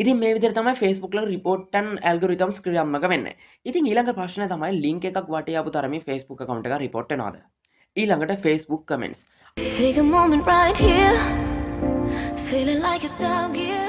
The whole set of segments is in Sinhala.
ඉතින් මේ විදිහට තමයි Facebook වල report and algorithms ක්‍රියාත්මක වෙන්නේ. ඉතින් ඊළඟ ප්‍රශ්නේ තමයි link එකක් වටේ ආපු තරමින් Facebook account එක report වෙනවද? ඊළඟට Facebook comments. Take a moment right here, feeling like it's out gear.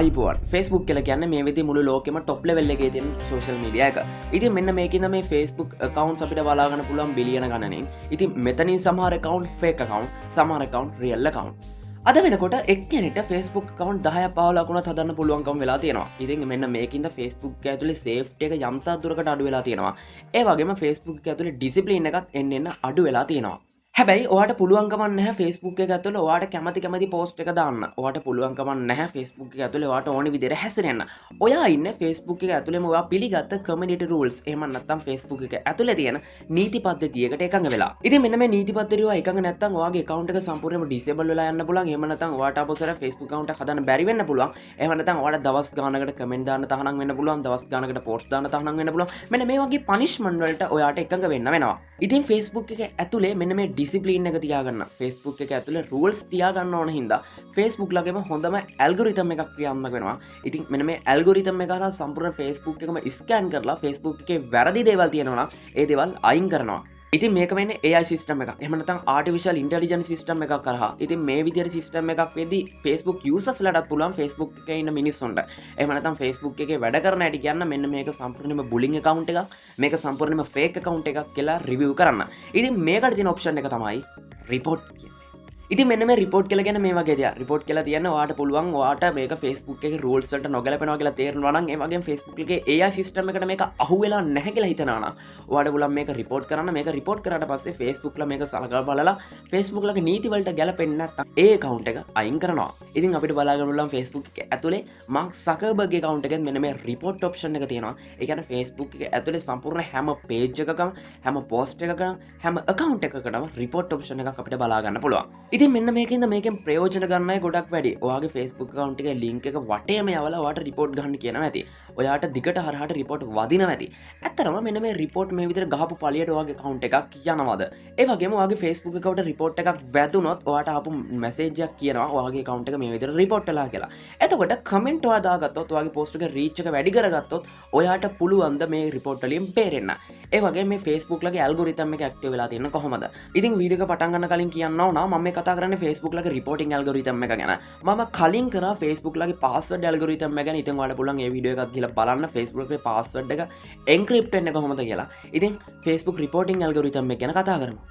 iPhone Facebook කියලා කියන්නේ මේ විදිහේ මුළු ලෝකෙම top level එකේ තියෙන social media එක. ඉතින් මෙන්න මේකින්ද මේ Facebook accounts අපිට බලා ගන්න පුළුවන් බිලියන ගණනින්. ඉතින් මෙතනින් සමහර account fake account, සමහර account real account. අද වෙනකොට එක්කෙනෙක්ට Facebook account 10 15 වුණත් හදන්න පුළුවන්කම වෙලා තියෙනවා. ඉතින් මෙන්න මේකින්ද Facebook එක ඇතුලේ safety එක යම් තාක් දුරකට අඩු වෙලා තියෙනවා. ඒ වගේම Facebook එක ඇතුලේ discipline එකත් එන්න අඩු වෙලා තියෙනවා. හැබැයි ඔයාට පුළුවන්කම නැහැ Facebook එක ඇතුළේ ඔයාට කැමති post එක දාන්න. ඔයාට පුළුවන්කම නැහැ Facebook එක ඇතුළේ ඔයාට ඕනි විදිහට හැසිරෙන්න. ඔයා ඉන්නේ Facebook එක ඇතුළේම ඔයා පිළිගත්ත community rules එහෙම නැත්නම් Facebook එක ඇතුළේ තියෙන නීති පද්ධතියකට එකඟ වෙලා. ඉතින් මෙන්න මේ නීති පද්ධතිය ඔයා එකඟ නැත්නම් ඔයාගේ account එක සම්පූර්ණයෙන්ම disable වෙලා යන්න පුළුවන්. එහෙම නැත්නම් ඔයාට අපොසර Facebook account එක හදන්න බැරි වෙන්න පුළුවන්. එහෙම නැත්නම් ඔයාට දවස් ගානකට comment දාන්න තහනම් වෙන්න පුළුවන්. දවස් ගානකට post දාන්න තහනම් වෙන්න පුළුවන්. මෙන්න මේ වගේ punishment වලට ඔයාට එකඟ වෙන්න වෙනවා. ඉතින් Facebook එක ඇතුළේ මෙන්න මේ discipline එක තියාගන්න. Facebook එක ඇතුළේ rules තියාගන්න ඕන හින්දා Facebook ලගේම හොඳම algorithm එකක් ක්‍රියාත්මක වෙනවා. ඉතින් මෙන්න මේ algorithm එක හරහා සම්පූර්ණ Facebook එකම scan කරලා Facebook එකේ වැරදි දේවල් තියෙනවා නම් ඒ දේවල් අයින් කරනවා. ඉතින් මේක වෙන්නේ AI system එකක්. එහෙම නැත්නම් artificial intelligence system එකක් කරහා. ඉතින් මේ විදිහට system එකක් වෙද්දී Facebook users ලටත් පුළුවන් Facebook එකේ ඉන්න මිනිස්සුන්ට. එහෙම නැත්නම් Facebook එකේ වැඩ කරන හැටි කියන්න මෙන්න මේක සම්පූර්ණයෙන්ම bullying account එකක්. මේක සම්පූර්ණයෙන්ම fake account එකක් කියලා review කරන්න. ඉතින් මේකට තියෙන option එක තමයි report කියන්නේ. ඉතින් මෙන්න මේ report කියලා කියන්නේ මේ වගේ දෙයක්. report කියලා කියන්නේ ඔයාට පුළුවන් ඔයාට මේක Facebook එකේ rules වලට නොගැලපෙනවා කියලා තේරෙනවා නම් ඒ වගේම Facebook එකේ AI system එකට මේක අහු වෙලා නැහැ කියලා හිතනවා නම් ඔයාට පුළුවන් මේක report කරන්න. මේක report කරාට පස්සේ Facebook ලා මේක සලකලා බලලා Facebook ලගේ නීති වලට ගැලපෙන්නේ නැත්නම් ඒ account එක අයින් කරනවා. ඉතින් අපිට බලා ගන්න පුළුවන් Facebook එක ඇතුලේ Mark Zuckerberg account එකෙන් මෙන්න මේ report option එක තියෙනවා. ඒ කියන්නේ Facebook එක ඇතුලේ සම්පූර්ණ හැම page එකකම හැම post එකකම හැම account එකකටම report option එකක් අපිට බලා ගන්න පුළුවන්. ඉතින් මෙන්න මේකෙන්ද මේකෙන් ප්‍රයෝජන ගන්න අය ගොඩක් වැඩි. ඔයාගේ Facebook account එකේ link එක වටේම යවලා ඔයාට report ගන්න කියනවා ඇති. ඔයාට දිගට හරහාට report වදිනවා ඇති. ඇත්තටම මෙන්න මේ report මේ විදිහට ගහපු පළියට ඔයාගේ account එකක් යනවාද? ඒ වගේම ඔයාගේ Facebook account report එකක් වැදුනොත් ඔයාට ආපු message එකක් කියනවා ඔයාගේ account එක මේ විදිහට report වෙලා කියලා. එතකොට comment ඔයා දාගත්තොත් ඔයාගේ post එකේ reach එක වැඩි කරගත්තොත් ඔයාට පුළුවන් ද මේ report වලින් බේරෙන්න. ඒ වගේම මේ Facebook ලගේ algorithm එක active වෙලා තියෙන කොහොමද? ඉතින් වීඩියෝ එක පටන් ගන්න කලින් කියන්න ඕන මම මේ කතා කරන්නේ Facebook ලගේ reporting algorithm එක ගැන. මම කලින් කරා Facebook ලගේ password algorithm එක ගැන. ඉතින් ඔයාලට පුළුවන් මේ වීඩියෝ එකත් ගිහලා බලන්න Facebook ලගේ password එක encrypt වෙන්නේ කොහොමද කියලා. ඉතින් Facebook reporting algorithm එක ගැන කතා කරමු.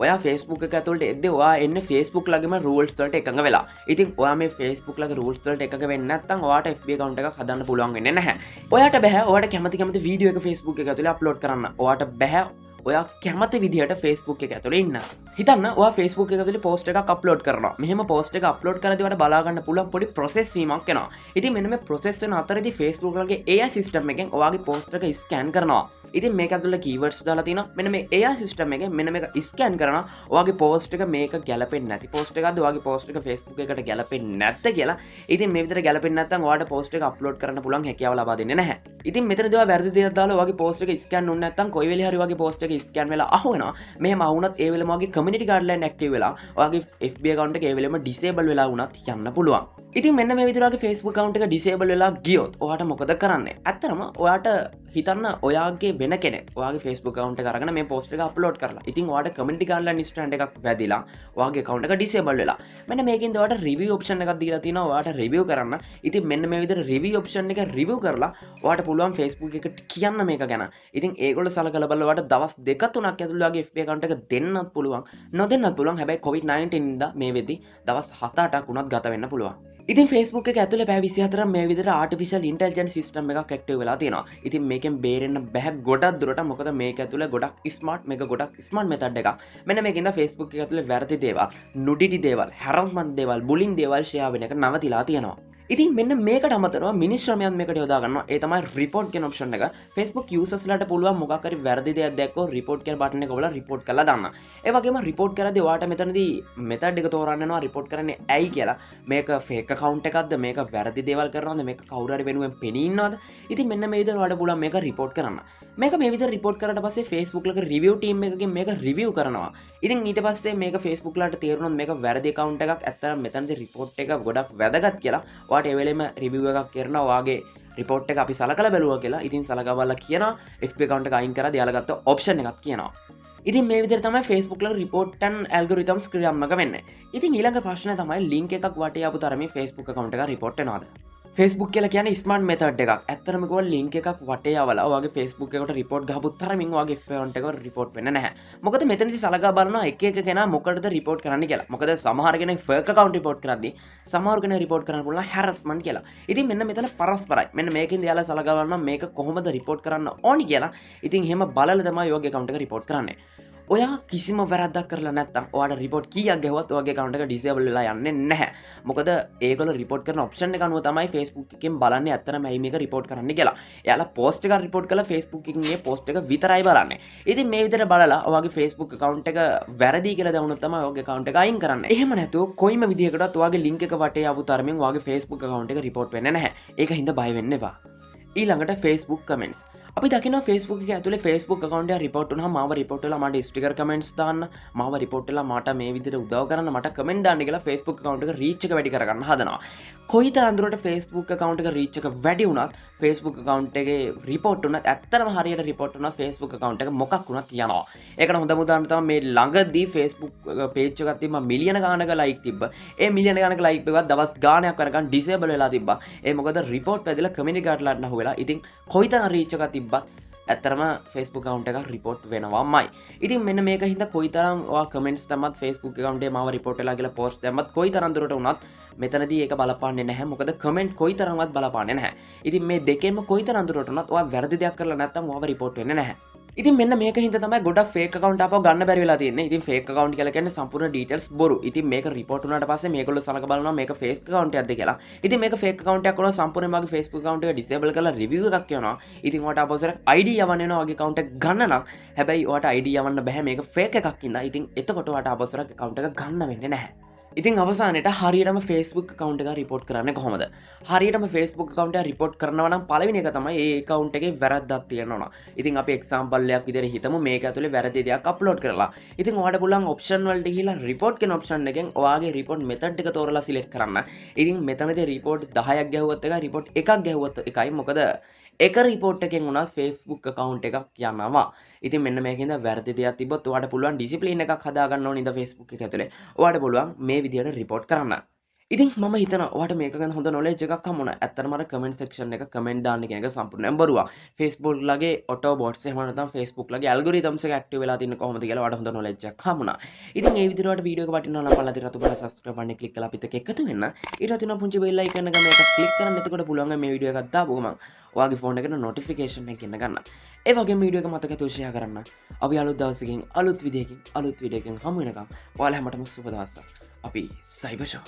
ඔයා Facebook එක ඇතුළට එද්දී ඔයා එන්නේ Facebook ලගේම rules වලට එකඟ වෙලා. ඉතින් ඔයා මේ Facebook ලගේ rules වලට එකඟ වෙන්නේ නැත්නම් ඔයාට FB account එකක් හදන්න පුළුවන් වෙන්නේ නැහැ. ඔයාට බෑ ඔයාට කැමති වීඩියෝ එක Facebook එක ඇතුළේ අප්ලෝඩ් කරන්න. ඔයාට බෑ ඔයා කැමති විදිහට Facebook එක ඇතුළේ ඉන්න. හිතන්න ඔයා Facebook එක ඇතුළේ post එකක් අප්ලෝඩ් කරනවා. මෙහෙම post එක අප්ලෝඩ් කරද්දී ඔයාලට බලා ගන්න පුළුවන් පොඩි process වීමක් එනවා. ඉතින් මෙන්න මේ process වෙන අතරේදී Facebook ලගේ AI system එකෙන් ඔයාගේ post එක scan කරනවා. ඉතින් මේක ඇතුළේ keywords දාලා තිනවා. මෙන්න මේ AI system එකෙන් මෙන්න මේක scan කරනවා. ඔයාගේ post එක මේක ගැලපෙන්නේ නැති post එකක්ද ඔයාගේ post එක Facebook එකට ගැලපෙන්නේ නැද්ද කියලා. ඉතින් මේ විදිහට ගැලපෙන්නේ නැත්නම් ඔයාට post එක අප්ලෝඩ් කරන්න පුළුවන් හැකියාව ලබා දෙන්නේ නැහැ. ඉතින් මෙතනදී ඔයා වැරදි දේවල් දාලා ඔයාගේ post එක scan වුනේ නැත්නම් කොයි වෙලේ හරි ඔයාගේ post එක scan වෙලා අහු වෙනවා. මෙහෙම වුණත් ඒ වෙලෙම ඔයාගේ community guideline active වෙලා ඔයාගේ FB account එක ඒ වෙලෙම disable වෙලා වුණත් යන්න පුළුවන්. ඉතින් මෙන්න මේ විදිහට ඔයාගේ Facebook account එක disable වෙලා ගියොත් ඔයාට මොකද කරන්නේ? ඇත්තටම ඔයාට හිතන්න ඔයාගේ වෙන කෙනෙක් ඔයාගේ Facebook account එක අරගෙන මේ post එක upload කරලා. ඉතින් ඔයාට community guideline strand එකක් වැදිලා ඔයාගේ account එක disable වෙලා. මෙන්න මේකෙන්ද ඔයාට review option එකක් දීලා තියෙනවා ඔයාට review කරන්න. ඉතින් මෙන්න මේ විදිහට review option එක review කරලා ඔයාට පුළුවන් Facebook එකට කියන්න මේක ගැන. ඉතින් ඒගොල්ලෝ සලකලා බලලා ඔයාට දවස් 2-3ක් ඇතුළත ඔයාගේ FB account එක දෙන්නත් පුළුවන්. නොදෙන්නත් පුළුවන්. හැබැයි COVID-19 ඉඳලා මේ වෙද්දි දවස් 7-8ක් උනත් ගත වෙන්න පුළුවන්. ඉතින් Facebook එක ඇතුලේ පැය 24ක් මේ විදිහට artificial intelligence system එකක් active වෙලා තියෙනවා. ඉතින් මේකෙන් බේරෙන්න බෑ ගොඩක් දුරට. මොකද මේක ඇතුලේ ගොඩක් smart method එකක්. මෙන්න මේකෙන්ද Facebook එක ඇතුලේ වැරදි දේවල්, nudity දේවල්, harassment දේවල්, bullying දේවල් share වෙන එක නවතිලා තියෙනවා. ඉතින් මෙන්න මේකට අමතරව මිනිස් ශ්‍රමයන් මේකට යොදා ගන්නවා. ඒ තමයි report කියන option එක. Facebook users ලාට පුළුවන් මොකක් හරි වැරදි දෙයක් දැක්කොත් report කියන button එක ඔබලා report කරලා දාන්න. ඒ වගේම report කරද්දී ඔයාට මෙතනදී method එක තෝරන්න වෙනවා report කරන්නේ ඇයි කියලා. මේක fake account එකක්ද? මේක වැරදි දේවල් කරනවද? මේක කවුරු හරි වෙනුවෙන් පෙනී ඉන්නවද? ඉතින් මෙන්න මේ විදිහට ඔයාලට පුළුවන් මේක report කරන්න. මේක මේ විදිහට රිපෝට් කරලා පස්සේ Facebook ලක රිවිව් ටීම් එකකින් මේක රිවිව් කරනවා. ඉතින් ඊට පස්සේ මේක Facebook ලට තේරුණොත් මේක වැරදි account එකක්. ඇත්තටම මෙතනදී රිපෝට් එක ගොඩක් වැදගත් කියලා. ඔයාට ඒ වෙලෙම රිවිව් එකක් කරනවා. ඔයාගේ රිපෝට් එක අපි සලකලා බැලුවා කියලා. ඉතින් සලකලා බලලා කියනවා FB account එක අයින් කරලා දාලා ගත්ත ඔප්ෂන් එකක් කියනවා. ඉතින් මේ විදිහට තමයි Facebook ලක රිපෝට් and algorithms ක්‍රියාත්මක වෙන්නේ. ඉතින් ඊළඟ ප්‍රශ්නේ තමයි link එකක් වටේ ආපු තරමේ Facebook account එක රිපෝට් වෙනවද? Facebook කියලා කියන්නේ ස්මාර්ට් මෙතඩ් එකක්. ඇත්තටම කිව්වොත් link එකක් වටේ ආවලා ඔයාගේ Facebook එකට රිපෝට් ගහපුත් තරමින් ඔයාගේ account එකට රිපෝට් වෙන්නේ නැහැ. මොකද මෙතනදී සලකා බලනවා එක එක කෙනා මොකටද රිපෝට් කරන්න කියලා. මොකද සමහර කෙනෙක් fake account රිපෝට් කරද්දී සමහර කෙනෙක් රිපෝට් කරන්න පුළුවන් harassment කියලා. ඉතින් මෙන්න මෙතන පරස්පරයි. මෙන්න මේකෙන් යාලා සලකා බලනවා මේක කොහොමද රිපෝට් කරන්න ඕනි කියලා. ඉතින් එහෙම බලලා තමයි ඔයාගේ account එක රිපෝට් කරන්නේ. ඔයා කිසිම වැරද්දක් කරලා නැත්නම් ඔයාට රිපෝට් කීයක් ගැහුවත් ඔයාගේ account එක disable වෙලා යන්නේ නැහැ. මොකද ඒගොල්ලෝ රිපෝට් කරන option එක අනුව තමයි Facebook එකෙන් බලන්නේ ඇත්තටම ඇයි මේක රිපෝට් කරන්න කියලා. එයාලා post එකක් රිපෝට් කරලා Facebook එකකින් ඒ post එක විතරයි බලන්නේ. ඉතින් මේ විදිහට බලලා ඔයාගේ Facebook account එක වැරදි කියලා දැනුනොත් තමයි ඔයාගේ account එක අයින් කරන්නේ. එහෙම නැතුව කොයිම විදිහකටවත් ඔයාගේ link එක වටේ ආපු තරමින් ඔයාගේ Facebook account එක රිපෝට් වෙන්නේ නැහැ. ඒක හින්දා බය වෙන්න එපා. ඊළඟට Facebook comments. අපි දකිනවා Facebook එක ඇතුලේ Facebook account එක report වුණාම මාව report වෙලා මට sticker comments දාන්න, මාව report වෙලා මට මේ විදිහට උදව් කරන්න, මට comment දාන්න කියලා Facebook account එක reach එක වැඩි කරගන්න හදනවා. කොයිතරම් දුරට Facebook account එක reach එක වැඩි වුණත් Facebook account එකේ report වුණත් ඇත්තටම හරියට report වුණත් Facebook account එක මොකක් වුණත් යනවා. ඒකට හොඳම උදාහරණ තමයි මේ ළඟදී Facebook page එකක් තිබ්බා මිලියන ගානක like තිබ්බා. ඒ මිලියන ගානක like එකවත් දවස් ගානක් කරගන්න disable වෙලා තිබ්බා. ඒ මොකද report පැදලා community guideline අහු වෙලා. ඉතින් කොයිතරම් reach එකක් තිබ්බත් ඇත්තරම Facebook account එක report වෙනවාමයි. ඉතින් මෙන්න මේක හින්දා කොයිතරම් ඔයා comments දැම්මත් Facebook account එකේ මාව report වෙලා කියලා post දැම්මත් කොයිතරම් දුරට වුණත් මෙතනදී ඒක බලපාන්නේ නැහැ. මොකද comment කොයිතරම්වත් බලපාන්නේ නැහැ. ඉතින් මේ දෙකෙන්ම කොයිතරම් දුරට වුණත් ඔයා වැරදි දෙයක් කරලා නැත්නම් ඔයාව report වෙන්නේ නැහැ. ඉතින් මෙන්න මේක හින්දා තමයි ගොඩක් fake account අපව ගන්න බැරි වෙලා තියෙන්නේ. ඉතින් fake account කියලා කියන්නේ සම්පූර්ණ details බොරු. ඉතින් මේක report වුණාට පස්සේ මේගොල්ලෝ සලක බලනවා මේක fake account එකක්ද කියලා. ඉතින් මේක fake account එකක් වුණා සම්පූර්ණයෙන් මගේ Facebook account එක disable කරලා review එකක් යවනවා. ඉතින් ඔයාට අපෝසර ID යවන්න වෙනවා ඔයාගේ account එක ගන්න නම්. හැබැයි ඔයාට ID යවන්න බෑ මේක fake එකක් ඉඳලා. ඉතින් එතකොට ඔයාට අපෝසර account එක ගන්න වෙන්නේ නැහැ. ඉතින් අවසානයේ හරියටම Facebook account එක report කරන්නේ කොහොමද? හරියටම Facebook account එක report කරනවා නම් පළවෙනි එක තමයි ඒ account එකේ වැරද්දක් තියෙනවා. ඉතින් අපි example එකක් විදිහට හිතමු මේක ඇතුලේ වැරදි දෙයක් upload කරලා. ඉතින් ඔයාලට පුළුවන් option වලට ගිහිල්ලා report කියන option එකෙන් ඔයාගේ report method එක තෝරලා select කරන්න. ඉතින් මෙතනදී report 10ක් ගැහුවත් එකයි report එකක් ගැහුවත් එකයි. මොකද එක report එකෙන් උනත් Facebook account එකක් යනවා. ඉතින් මෙන්න මේකෙන්ද වැරදි දෙයක් තිබ්බොත් ඔයාලට පුළුවන් discipline එකක් හදාගන්න ඕනේ ඉඳ Facebook එක ඇතුලේ. ඔයාලට පුළුවන් මේ විදිහට report කරන්න. ඉතින් මම හිතනවා ඔයාලට මේක ගැන හොඳ knowledge එකක් හම්බුණා. ඇත්තටම අර comment section එක comment දාන්න කියන එක සම්පූර්ණයෙන් බොරුවක්. Facebook ලගේ auto bots එහෙම නැත්නම් Facebook ලගේ algorithms එක active වෙලා තින්නේ කොහොමද කියලා ඔයාලට හොඳ knowledge එකක් හම්බුණා. ඉතින් මේ විදිහට ඔයාලට වීඩියෝ එක වටිනවා නම් බලලා රතු බල subscribe බටන් එක click කරලා අපිත් එක්ක එකතු වෙන්න. ඊට පස්සේ පුංචි bell icon එක මේක click කරන්න. එතකොට පුළුවන් මේ වීඩියෝ එකක් දාපු ගමන් ඔයාගේ ෆෝන් එකට notification එකක් එන්න ගන්න. ඒ වගේම වීඩියෝ එක මතක ඇතුව share කරන්න. අපි අලුත් දවසකින් අලුත් විදියකින් අලුත් වීඩියෝ එකකින් හමු වෙනකම් ඔයාලා හැමෝටම සුබ දවසක්. අපි cyber show